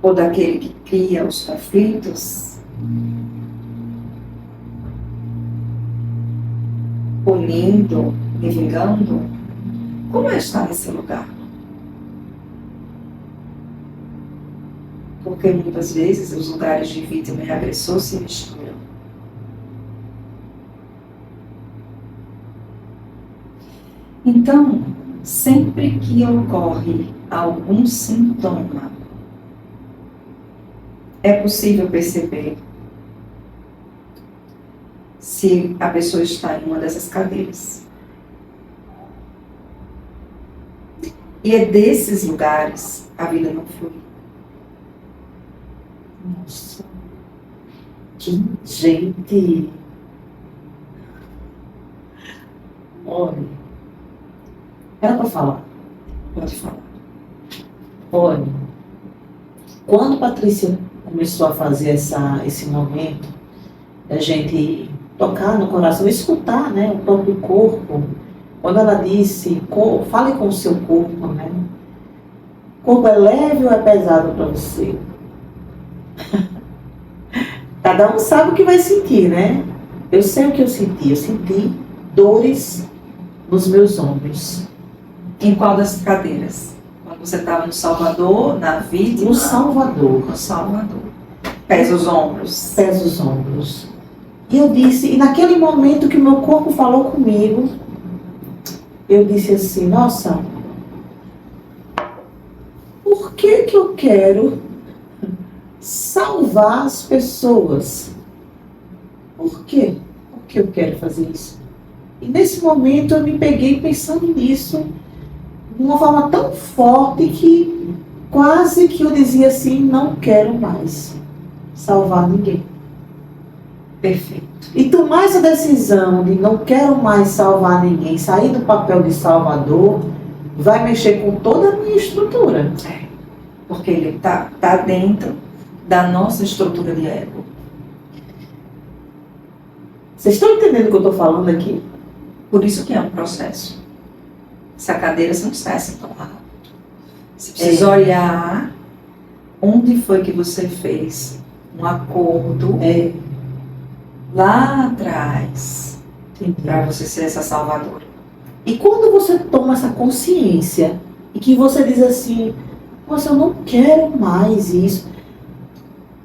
ou daquele que cria os conflitos, punindo, me vingando? Como é estar nesse lugar? Porque muitas vezes os lugares de vítima e agressor se misturam. Então, sempre que ocorre algum sintoma, é possível perceber se a pessoa está em uma dessas cadeiras. E é desses lugares a vida não flui. Nossa, que gente. Olha. Era para falar? Pode falar. Olha, quando a Patrícia começou a fazer esse momento, da gente tocar no coração, escutar, né, o próprio corpo, quando ela disse, fale com o seu corpo, né? O corpo é leve ou é pesado para você? Cada um sabe o que vai sentir, né? Eu sei o que eu senti dores nos meus ombros. Em qual das cadeiras? Quando você estava no Salvador, na vítima? No Salvador. No Salvador. Pesa os ombros. Pesa os ombros. E eu disse, e naquele momento que o meu corpo falou comigo, eu disse assim, nossa, por que eu quero salvar as pessoas? Por quê? Por que eu quero fazer isso? E nesse momento eu me peguei pensando nisso, de uma forma tão forte que quase que eu dizia assim, não quero mais salvar ninguém. Perfeito. E tomar essa decisão de não quero mais salvar ninguém, sair do papel de salvador, vai mexer com toda a minha estrutura. Porque ele tá dentro da nossa estrutura de ego. Vocês estão entendendo o que eu estou falando aqui? Por isso que é um processo. Essa cadeira você não sai assim tão rápido. Você precisa olhar onde foi que você fez um acordo lá atrás para você ser essa salvadora. E quando você toma essa consciência e que você diz assim, nossa, eu não quero mais isso.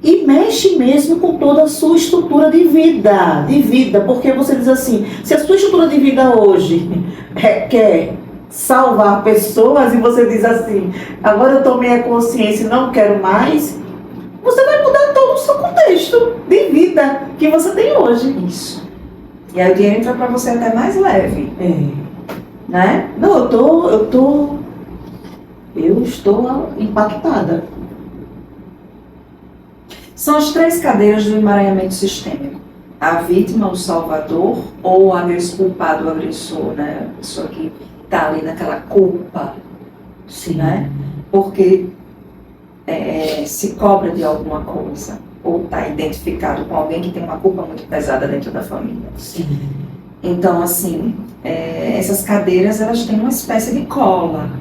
E mexe mesmo com toda a sua estrutura de vida, porque você diz assim, se a sua estrutura de vida hoje quer salvar pessoas e você diz assim, agora eu tomei a consciência e não quero mais, você vai mudar todo o seu contexto de vida que você tem hoje. Isso. E aí o dinheiro entra para você até mais leve. Né? Não, eu estou impactada. São as 3 cadeiras do emaranhamento sistêmico. A vítima, o salvador, ou o culpado, o agressor, né? A pessoa que está ali naquela culpa. Sim. Né? Porque se cobra de alguma coisa, ou está identificado com alguém que tem uma culpa muito pesada dentro da família. Sim. Então, assim, essas cadeiras, elas têm uma espécie de cola.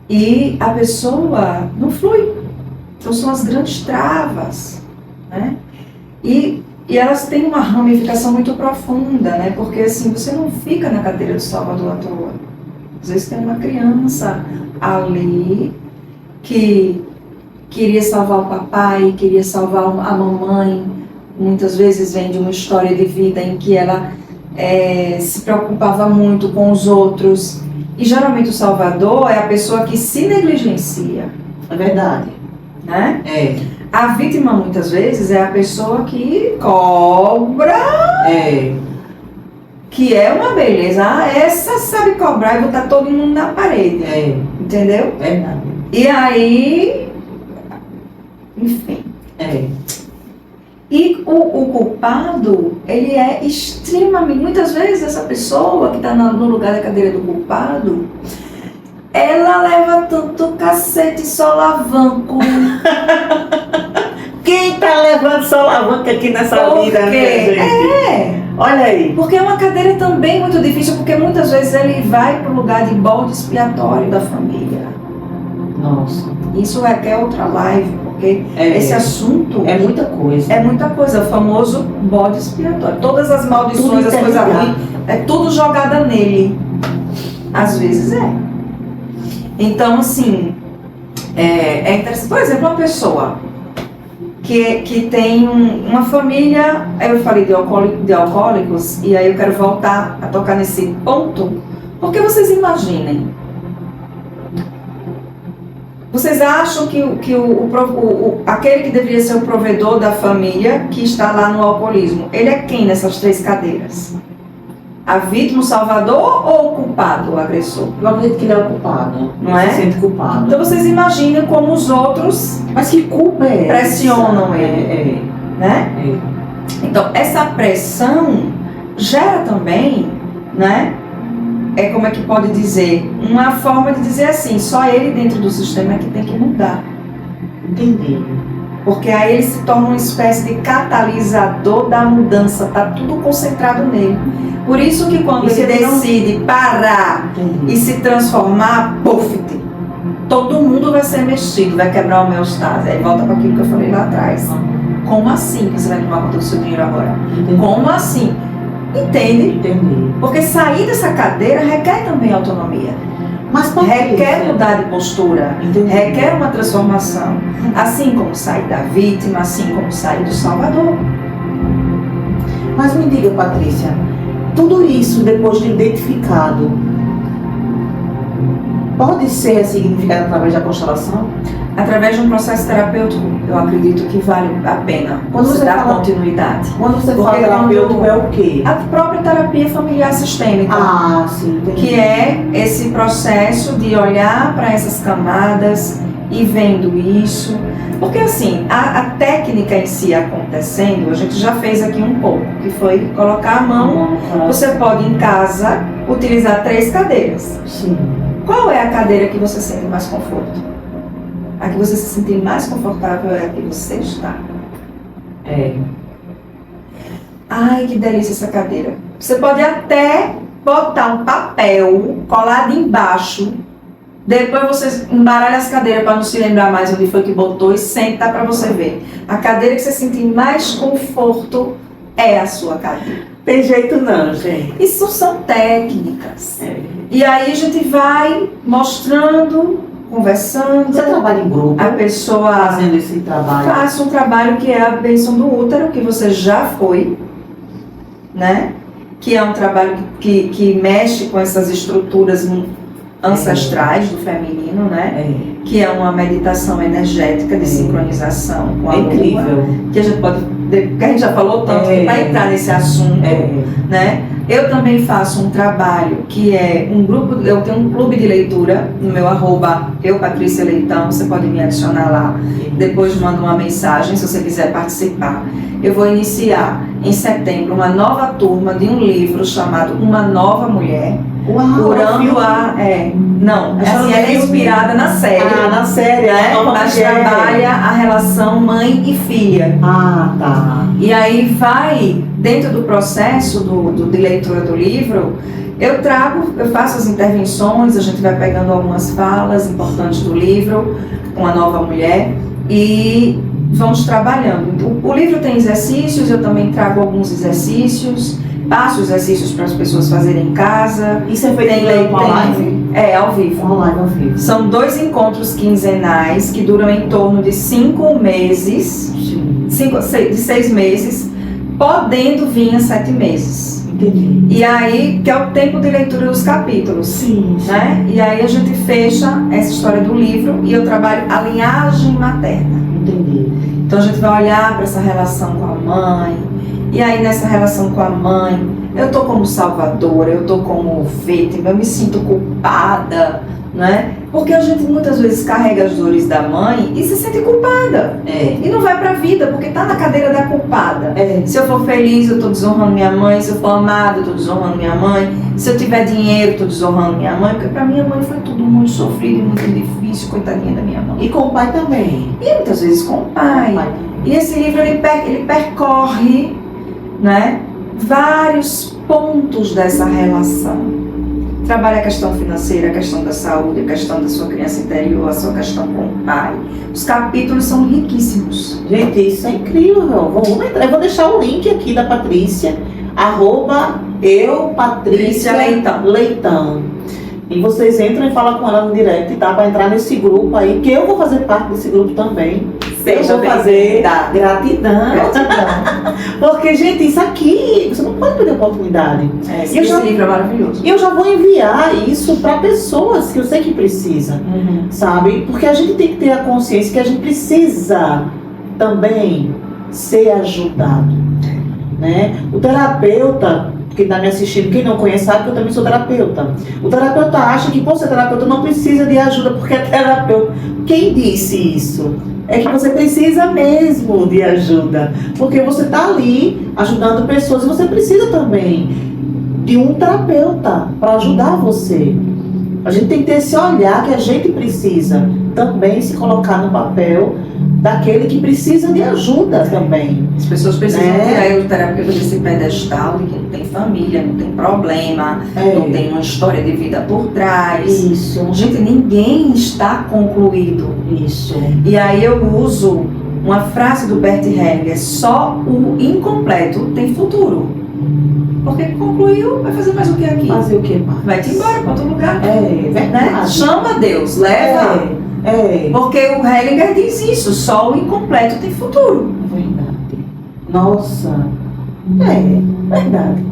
E a pessoa não flui. Então são as grandes travas, né? E elas têm uma ramificação muito profunda, né? Porque assim, você não fica na cadeira do Salvador à toa. Às vezes tem uma criança ali que queria salvar o papai, queria salvar a mamãe. Muitas vezes vem de uma história de vida em que ela se preocupava muito com os outros. E geralmente o salvador é a pessoa que se negligencia. É verdade. Né? A vítima, muitas vezes, é a pessoa que cobra, que é uma beleza. Ah, essa sabe cobrar e botar todo mundo na parede. Entendeu? Verdade. E aí, enfim. E o culpado, ele é extremamente... Muitas vezes essa pessoa que está no lugar da cadeira do culpado, ela leva tanto cacete solavanco. Quem tá levando solavanco aqui nessa vida, né, gente? Olha aí. Porque é uma cadeira também muito difícil, porque muitas vezes ele vai para o lugar de bode expiatório da família. Nossa. Isso requer outra live, porque esse assunto é muita coisa. É muita coisa, o famoso bode expiatório. Todas as maldições, as coisas ruins, é tudo jogada nele. Às vezes é. Então, assim, é interessante. Por exemplo, uma pessoa que tem uma família, eu falei de alcoólicos, e aí eu quero voltar a tocar nesse ponto, porque vocês imaginem. Vocês acham que aquele que deveria ser o provedor da família, que está lá no alcoolismo, ele é quem nessas três cadeiras? A vítima, o salvador ou o culpado, o agressor? Eu acredito que ele é o culpado. Não é? Se sente culpado. Então vocês imaginem como os outros... Mas que culpa é pressionam ele, né? Então, essa pressão gera também, né? Como é que pode dizer? Uma forma de dizer assim, só ele dentro do sistema é que tem que mudar. Entendi. Porque aí ele se torna uma espécie de catalisador da mudança, tá tudo concentrado nele. Por isso que quando ele decide parar e se transformar, puf, todo mundo vai ser mexido, vai quebrar o homeostase. Aí volta para aquilo que eu falei lá atrás. Como assim que você vai tomar conta do seu dinheiro agora? Como assim? Entende? Entendi. Porque sair dessa cadeira requer também autonomia. Mas requer mudar de postura. Entendi. Requer uma transformação. Assim como sair da vítima, assim como sair do salvador. Mas me diga, Patrícia, tudo isso depois de identificado pode ser significado através da constelação? Através de um processo terapêutico, eu acredito que vale a pena você dar continuidade. Quando você fala terapêutico, é o quê? A própria terapia familiar sistêmica. Ah, sim, entendi. Que é esse processo de olhar para essas camadas e vendo isso. Porque assim, a técnica em si acontecendo, a gente já fez aqui um pouco, que foi colocar a mão. Você pode em casa utilizar 3 cadeiras. Sim. Qual é a cadeira que você sente mais conforto? A que você se sentir mais confortável é a que você está. Ai, que delícia essa cadeira. Você pode até botar um papel colado embaixo. Depois você embaralha as cadeiras para não se lembrar mais onde foi que botou e senta para você ver. A cadeira que você sentir mais conforto é a sua cadeira. Tem jeito não, gente. Isso são técnicas. E aí a gente vai mostrando, conversando. Você trabalha em grupo? A pessoa fazendo esse trabalho? Faça um trabalho que é a bênção do útero, que você já foi, né? Que é um trabalho que mexe com essas estruturas ancestrais do feminino, né? Que é uma meditação energética de sincronização com a lua. Incrível. Que a gente pode, que a gente já falou tanto, que vai entrar nesse assunto, né? Eu também faço um trabalho que é um grupo, eu tenho um clube de leitura no meu @eu_Patrícia_Leitão, você pode me adicionar lá, depois manda uma mensagem se você quiser participar. Eu vou iniciar em setembro uma nova turma de um livro chamado Uma Nova Mulher. Uau, Curando não, assim, ela é inspirada na série. Na série, né? Mas trabalha a relação mãe e filha. Tá. E aí vai, dentro do processo de leitura do livro, eu faço as intervenções, a gente vai pegando algumas falas importantes do livro, Uma Nova Mulher, e vamos trabalhando. O livro tem exercícios, eu também trago alguns exercícios, passo exercícios para as pessoas fazerem em casa. Isso é feito em live? Ao vivo. Uma live ao vivo. São 2 encontros quinzenais que duram em torno de 5 meses, de 6 meses, podendo vir a 7 meses. Entendi. E aí, que é o tempo de leitura dos capítulos. Sim. Né? E aí a gente fecha essa história do livro e eu trabalho a linhagem materna. Entendi. Então a gente vai olhar para essa relação com a mãe, e aí nessa relação com a mãe, eu tô como salvadora, eu tô como vítima, eu me sinto culpada, não é? Porque a gente muitas vezes carrega as dores da mãe e se sente culpada. E não vai pra vida, porque tá na cadeira da culpada. Se eu for feliz, eu tô desonrando minha mãe. Se eu for amado, eu tô desonrando minha mãe. Se eu tiver dinheiro, eu tô desonrando minha mãe. Porque pra minha mãe foi tudo muito sofrido e muito difícil, coitadinha da minha mãe. E com o pai também. E muitas vezes com o pai. E esse livro, ele percorre, né, vários pontos dessa relação. Trabalha a questão financeira, a questão da saúde, a questão da sua criança interior, a sua questão com o pai. Os capítulos são riquíssimos. Gente, isso é incrível. Vamos entrar. Eu vou deixar o link aqui da Patrícia, @Patrícia Leitão. E vocês entram e falam com ela no direct, tá? Para entrar nesse grupo aí, que eu vou fazer parte desse grupo também. Eu vou fazer gratidão. Porque, gente, isso aqui, você não pode perder a oportunidade. Esse livro é maravilhoso. E eu já vou enviar isso para pessoas que eu sei que precisam, sabe? Porque a gente tem que ter a consciência que a gente precisa também ser ajudado, né? O terapeuta, quem está me assistindo, quem não conhece sabe que eu também sou terapeuta. O terapeuta acha que por ser terapeuta não precisa de ajuda porque é terapeuta. Quem disse isso? É que você precisa mesmo de ajuda, porque você está ali ajudando pessoas e você precisa também de um terapeuta para ajudar você. A gente tem que ter esse olhar que a gente precisa também se colocar no papel daquele que precisa de ajuda também. As pessoas precisam tirar o terapeuta desse pedestal de que não tem família, não tem problema, não tem uma história de vida por trás. Isso. Gente, ninguém está concluído. Isso. E aí eu uso uma frase do Bert Hellinger: só o incompleto tem futuro. Porque concluiu, vai fazer mais o que aqui? Fazer o que mais? Vai-te embora para outro lugar. Verdade. Né? Chama Deus, leva. Porque o Hellinger diz isso: só o incompleto tem futuro. Verdade. Nossa. Verdade.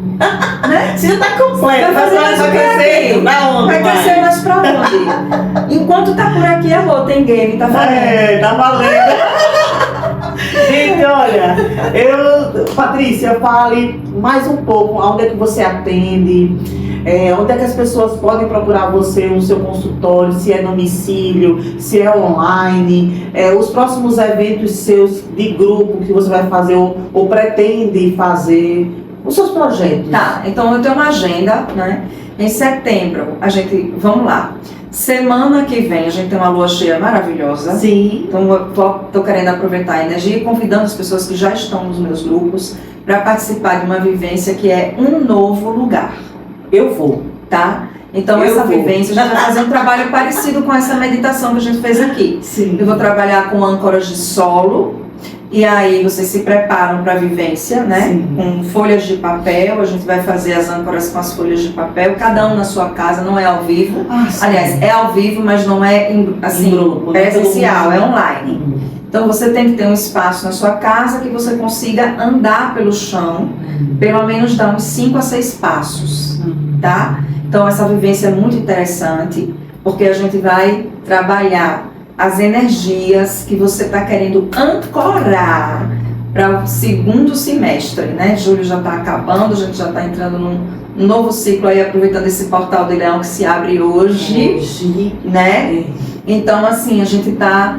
Né? Se não tá completo, vai fazer mais o que aqui? Vai crescer mais pra onde? Enquanto tá por aqui, tem game, tá valendo. Tá valendo. Gente, olha, Patrícia, fale mais um pouco onde é que você atende, onde é que as pessoas podem procurar você no seu consultório, se é domicílio, se é online, os próximos eventos seus de grupo que você vai fazer ou pretende fazer, os seus projetos. Tá, então eu tenho uma agenda, né? Em setembro, vamos lá. Semana que vem a gente tem uma lua cheia maravilhosa. Sim. Então eu tô querendo aproveitar a energia e convidando as pessoas que já estão nos meus grupos para participar de uma vivência que é um novo lugar. Eu vou. Tá? Então essa vivência, a gente vai fazer um trabalho parecido com essa meditação que a gente fez aqui. Sim. Eu vou trabalhar com âncoras de solo. E aí vocês se preparam para a vivência, né? Sim. Com folhas de papel, a gente vai fazer as âncoras com as folhas de papel, cada um na sua casa, não é ao vivo. Aliás, é ao vivo, mas não é assim, grupo, presencial, é online. Então você tem que ter um espaço na sua casa que você consiga andar pelo chão, pelo menos dar uns 5 a 6 passos, tá? Então essa vivência é muito interessante, porque a gente vai trabalhar as energias que você está querendo ancorar para o segundo semestre, né? Julho já está acabando, a gente já está entrando num novo ciclo aí, aproveitando esse portal de Leão que se abre hoje, né? Então, assim, a gente está...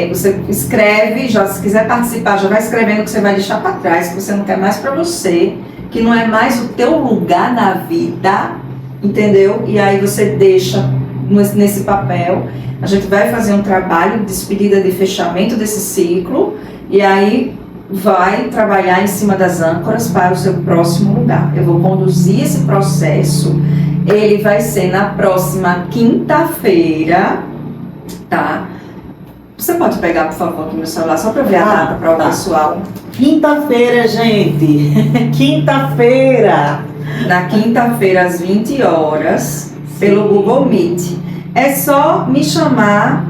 você escreve, já se quiser participar, já vai escrevendo o que você vai deixar para trás, que você não quer mais para você, que não é mais o teu lugar na vida, entendeu? E aí você deixa nesse papel. A gente vai fazer um trabalho de despedida, de fechamento desse ciclo, e aí vai trabalhar em cima das âncoras para o seu próximo lugar. Eu vou conduzir esse processo, ele vai ser na próxima quinta-feira, tá? Você pode pegar, por favor, aqui meu celular, só para ver a data para o pessoal. Quinta-feira, gente. Quinta-feira. Na quinta-feira, às 20 horas, pelo Google Meet. É só me chamar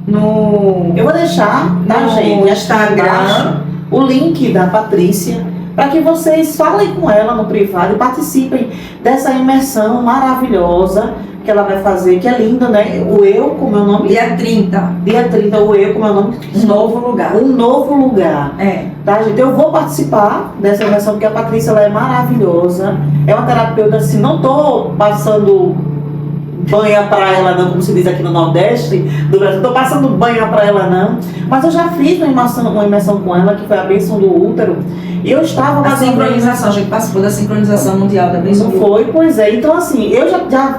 no... Eu vou deixar, tá, gente? Instagram. O link da Patrícia para que vocês falem com ela no privado e participem dessa imersão maravilhosa que ela vai fazer, que é linda, né? O Eu, como é o nome? Dia 30. Dia 30, o Eu, como é o nome? Um novo lugar. Um novo lugar. É. Tá, gente? Eu vou participar dessa imersão, porque a Patrícia, ela é maravilhosa. É uma terapeuta, assim, não tô passando banha pra ela não, como se diz aqui no Nordeste do Brasil, não tô passando banha pra ela não, mas eu já fiz uma imersão com ela, que foi a bênção do útero, e eu estava... A sincronização, a gente participou da sincronização mundial da bênção do útero. Foi, pois é, então assim, eu já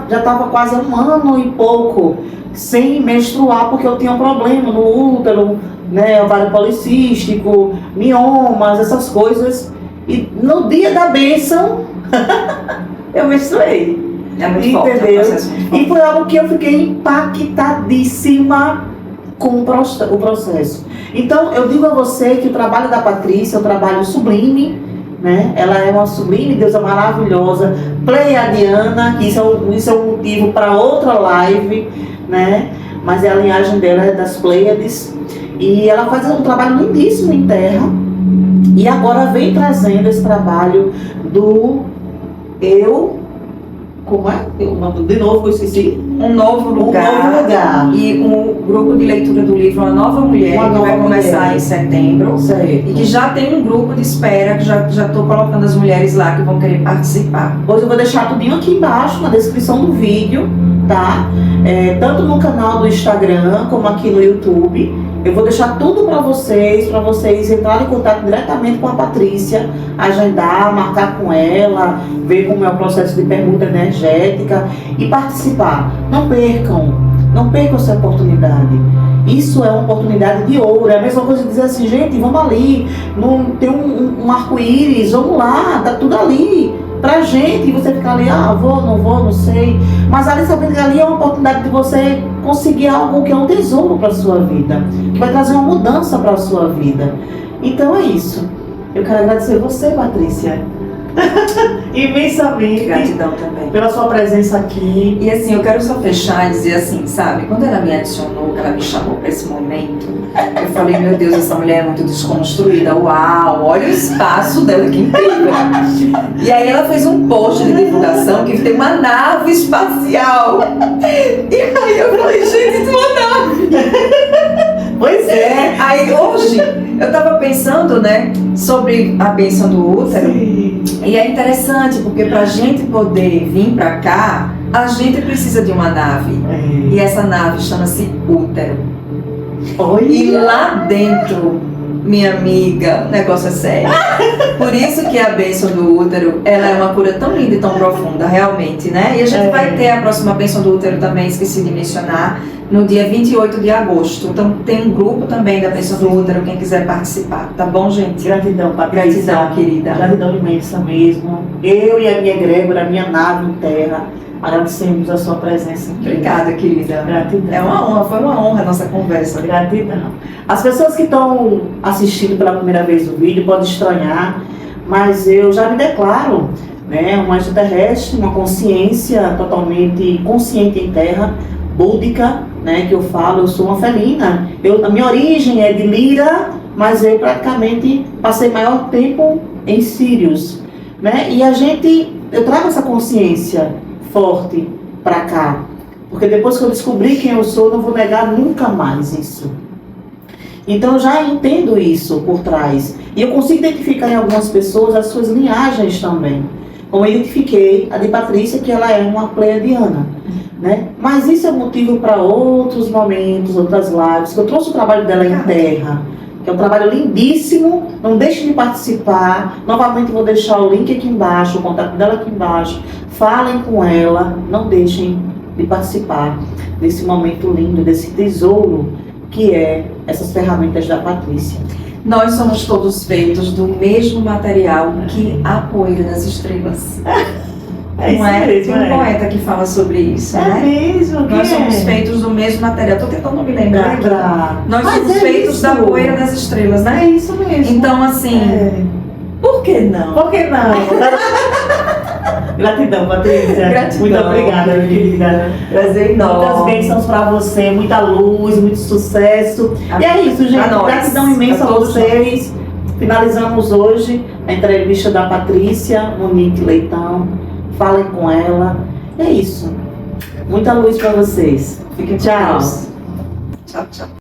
estava quase 1 ano e pouco sem menstruar, porque eu tinha um problema no útero, né, ovário policístico, miomas, essas coisas, e no dia da bênção, eu menstruei. É muito entendeu? Forte, e foi algo que eu fiquei impactadíssima com o processo. Então, eu digo a você que o trabalho da Patrícia é um trabalho sublime, né? Ela é uma sublime deusa maravilhosa, pleiadiana, que isso é um motivo para outra live, né? Mas a linhagem dela é das Pleiades, e ela faz um trabalho lindíssimo em terra, e agora vem trazendo esse trabalho do Eu... Como é? De novo, eu esqueci. Um novo lugar. E um grupo de leitura do livro Uma Nova Mulher, que vai começar em setembro. Certo. E que já tem um grupo de espera, que já estou colocando as mulheres lá que vão querer participar. Hoje eu vou deixar tudinho aqui embaixo, na descrição do vídeo, tá? Tanto no canal do Instagram, como aqui no YouTube. Eu vou deixar tudo para vocês entrarem em contato diretamente com a Patrícia, agendar, marcar com ela, ver como é o processo de permuta energética e participar. Não percam essa oportunidade. Isso é uma oportunidade de ouro. É a mesma coisa de dizer assim, gente, vamos ali, tem um arco-íris, vamos lá, tá tudo ali pra gente, e você fica ali, vou, não sei, mas ali sabendo que ali é uma oportunidade de você conseguir algo que é um tesouro para sua vida, que vai trazer uma mudança para a sua vida. Então é isso. Eu quero agradecer você, Patrícia, imensamente. Gratidão também pela sua presença aqui. E assim, eu quero só fechar e dizer assim, sabe, quando ela me adicionou, que ela me chamou para esse momento, eu falei, meu Deus, essa mulher é muito desconstruída, uau, olha o espaço dela, que incrível. E aí ela fez um post de divulgação que tem uma nave espacial. E aí eu falei, gente, tem uma nave. Pois é. Aí hoje eu tava pensando, né, sobre a bênção do útero. Sim. E é interessante, porque pra gente poder vir pra cá, a gente precisa de uma nave. E essa nave chama-se útero. E lá dentro, minha amiga, o negócio é sério. Por isso que a bênção do útero, ela é uma cura tão linda e tão profunda, realmente, né? E a gente vai ter a próxima bênção do útero também, esqueci de mencionar, no dia 28 de agosto. Então tem um grupo também da bênção do útero, quem quiser participar, tá bom, gente? Gratidão, Patrícia. Gratidão, querida. Gratidão imensa mesmo. Eu e a minha egrégora, a minha nave em terra, agradecemos a sua presença. Obrigada, querida. Gratidão. É uma honra, foi uma honra a nossa conversa. Gratidão. As pessoas que estão assistindo pela primeira vez o vídeo podem estranhar, mas eu já me declaro, né, um extraterrestre, uma consciência totalmente consciente em terra, búdica, né, que eu falo, eu sou uma felina. A minha origem é de Lira, mas eu praticamente passei maior tempo em Sírios, né? E eu trago essa consciência forte para cá, porque depois que eu descobri quem eu sou, não vou negar nunca mais isso. Então eu já entendo isso por trás, e eu consigo identificar em algumas pessoas as suas linhagens também, como eu identifiquei a de Patrícia, que ela é uma pleiadiana, né? Mas isso é motivo para outros momentos, outras lives, que eu trouxe o trabalho dela em terra, que é um trabalho lindíssimo. Não deixe de participar. Novamente vou deixar o link aqui embaixo, o contato dela aqui embaixo. Falem com ela, não deixem de participar desse momento lindo, desse tesouro que é essas ferramentas da Patrícia. Nós somos todos feitos do mesmo material que a poeira das estrelas. Não é? Mesmo, Tem um poeta que fala sobre isso, né? Mesmo, nós somos feitos do mesmo material. Estou tentando me lembrar aqui. Nós somos feitos da poeira das estrelas, né? É isso mesmo. Então, assim, por que não? Por que não? Gratidão, Patrícia. Gratidão. Muito obrigada, minha querida. Prazer enorme. Muitas bênçãos para você, muita luz, muito sucesso. E é isso, gente. Gratidão imensa a vocês. Finalizamos hoje a entrevista da Patrícia Monique Leitão. Falem com ela. É isso. Muita luz para vocês. Fiquem com Tchau. Deus. Tchau, tchau.